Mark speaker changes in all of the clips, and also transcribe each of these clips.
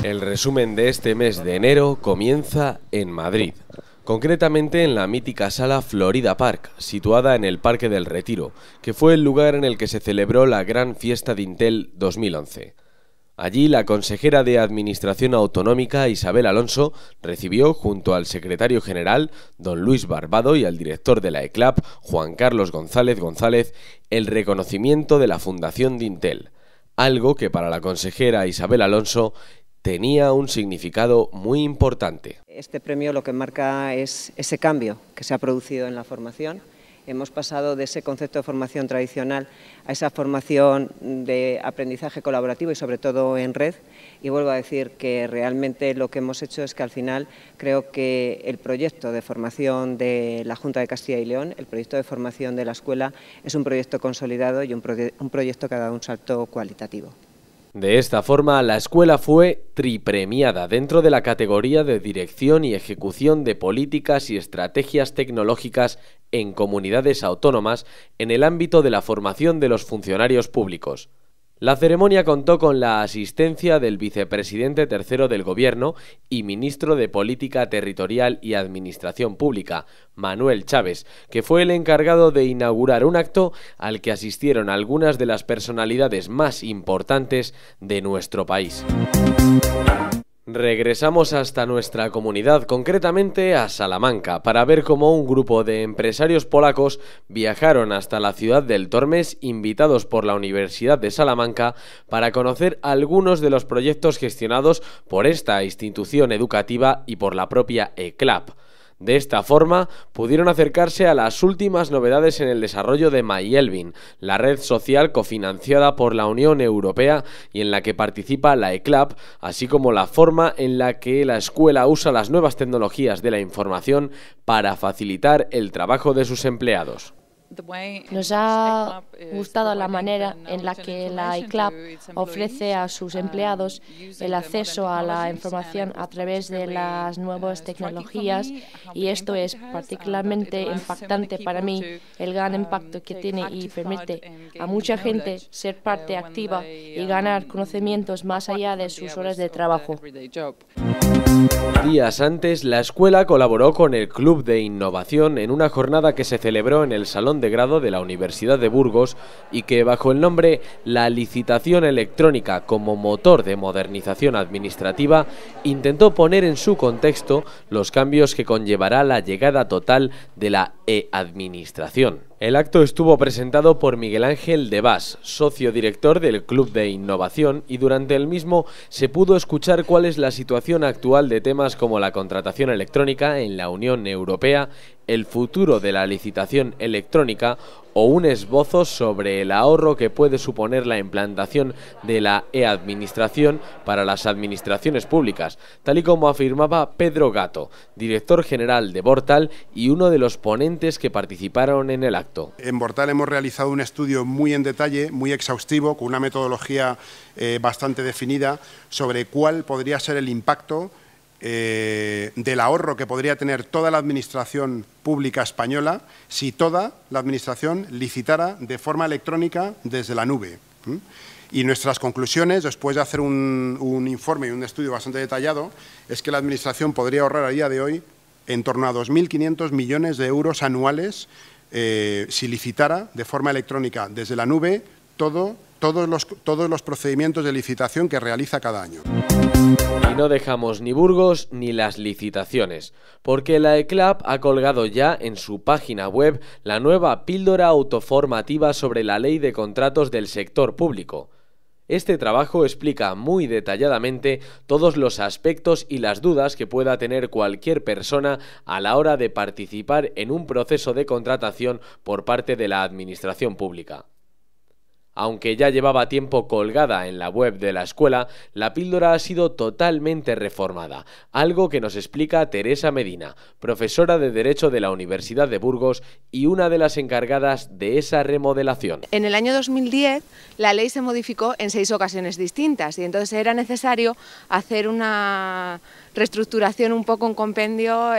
Speaker 1: El resumen de este mes de enero comienza en Madrid, concretamente en la mítica sala Florida Park, situada en el Parque del Retiro, que fue el lugar en el que se celebró la gran fiesta de Intel 2011. Allí la consejera de Administración Autonómica Isabel Alonso recibió junto al secretario general don Luis Barbado y al director de la ECLAP Juan Carlos González el reconocimiento de la Fundación de Intel, algo que para la consejera Isabel Alonso tenía un significado muy importante.
Speaker 2: Este premio lo que marca es ese cambio que se ha producido en la formación. Hemos pasado de ese concepto de formación tradicional a esa formación de aprendizaje colaborativo y sobre todo en red. Y vuelvo a decir que realmente lo que hemos hecho es que al final creo que el proyecto de formación de la Junta de Castilla y León, el proyecto de formación de la escuela, es un proyecto consolidado y un proyecto que ha dado un salto cualitativo.
Speaker 1: De esta forma, la escuela fue tripremiada dentro de la categoría de Dirección y Ejecución de Políticas y Estrategias Tecnológicas en Comunidades Autónomas en el ámbito de la formación de los funcionarios públicos. La ceremonia contó con la asistencia del vicepresidente tercero del Gobierno y ministro de Política Territorial y Administración Pública, Manuel Chaves, que fue el encargado de inaugurar un acto al que asistieron algunas de las personalidades más importantes de nuestro país. Regresamos hasta nuestra comunidad, concretamente a Salamanca, para ver cómo un grupo de empresarios polacos viajaron hasta la ciudad del Tormes, invitados por la Universidad de Salamanca, para conocer algunos de los proyectos gestionados por esta institución educativa y por la propia ECLAP. De esta forma, pudieron acercarse a las últimas novedades en el desarrollo de MyElvin, la red social cofinanciada por la Unión Europea y en la que participa la ECLAP, así como la forma en la que la escuela usa las nuevas tecnologías de la información para facilitar el trabajo de sus empleados.
Speaker 3: Nos ha gustado la manera en la que la ECLAP ofrece a sus empleados el acceso a la información a través de las nuevas tecnologías, y esto es particularmente impactante para mí, el gran impacto que tiene y permite a mucha gente ser parte activa y ganar conocimientos más allá de sus horas de trabajo.
Speaker 1: Días antes, la escuela colaboró con el Club de Innovación en una jornada que se celebró en el Salón de Grado de la Universidad de Burgos y que, bajo el nombre La licitación electrónica como motor de modernización administrativa, intentó poner en su contexto los cambios que conllevará la llegada total de la e-administración. El acto estuvo presentado por Miguel Ángel de Bas, socio director del Club de Innovación, y durante el mismo se pudo escuchar cuál es la situación actual de temas como la contratación electrónica en la Unión Europea, el futuro de la licitación electrónica o un esbozo sobre el ahorro que puede suponer la implantación de la e-administración para las administraciones públicas, tal y como afirmaba Pedro Gato, director general de Vortal y uno de los ponentes que participaron en el acto.
Speaker 4: En Vortal hemos realizado un estudio muy en detalle, muy exhaustivo, con una metodología bastante definida sobre cuál podría ser el impacto del ahorro que podría tener toda la administración pública española si toda la administración licitara de forma electrónica desde la nube. Y nuestras conclusiones, después de hacer un informe y un estudio bastante detallado, es que la administración podría ahorrar a día de hoy en torno a 2.500 millones de euros anuales si licitara de forma electrónica desde la nube todos los procedimientos de licitación que realiza cada año.
Speaker 1: Y no dejamos ni Burgos ni las licitaciones, porque la ECLAP ha colgado ya en su página web la nueva píldora autoformativa sobre la ley de contratos del sector público. Este trabajo explica muy detalladamente todos los aspectos y las dudas que pueda tener cualquier persona a la hora de participar en un proceso de contratación por parte de la administración pública. Aunque ya llevaba tiempo colgada en la web de la escuela, la píldora ha sido totalmente reformada, algo que nos explica Teresa Medina, profesora de Derecho de la Universidad de Burgos y una de las encargadas de esa remodelación.
Speaker 5: En el año 2010 la ley se modificó en 6 ocasiones distintas y entonces era necesario hacer una reestructuración, un poco un compendio,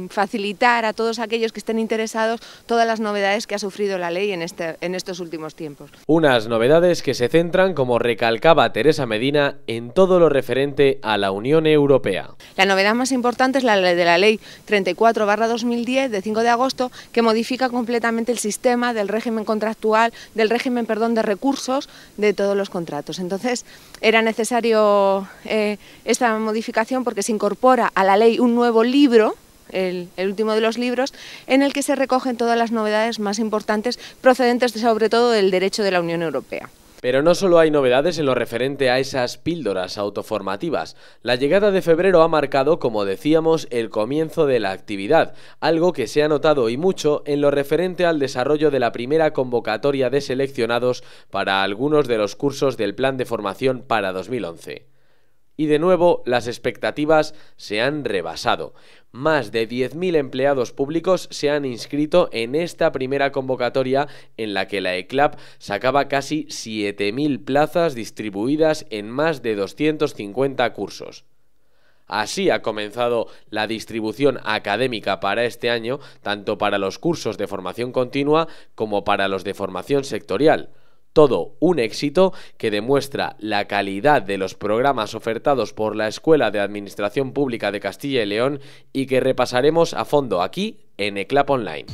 Speaker 5: facilitar a todos aquellos que estén interesados todas las novedades que ha sufrido la ley en estos últimos tiempos.
Speaker 1: Unas novedades que se centran, como recalcaba Teresa Medina, en todo lo referente a la Unión Europea.
Speaker 5: La novedad más importante es la de la Ley 34/2010 de 5 de agosto, que modifica completamente el sistema del régimen contractual, del régimen, de recursos de todos los contratos. Entonces era necesario esta modificación porque se incorpora a la ley un nuevo libro, el último de los libros, en el que se recogen todas las novedades más importantes procedentes sobre todo del derecho de la Unión Europea.
Speaker 1: Pero no solo hay novedades en lo referente a esas píldoras autoformativas. La llegada de febrero ha marcado, como decíamos, el comienzo de la actividad, algo que se ha notado y mucho en lo referente al desarrollo de la primera convocatoria de seleccionados para algunos de los cursos del Plan de Formación para 2011. Y de nuevo, las expectativas se han rebasado. Más de 10.000 empleados públicos se han inscrito en esta primera convocatoria en la que la ECLAP sacaba casi 7.000 plazas distribuidas en más de 250 cursos. Así ha comenzado la distribución académica para este año, tanto para los cursos de formación continua como para los de formación sectorial. Todo un éxito que demuestra la calidad de los programas ofertados por la Escuela de Administración Pública de Castilla y León y que repasaremos a fondo aquí en ECLAP Online.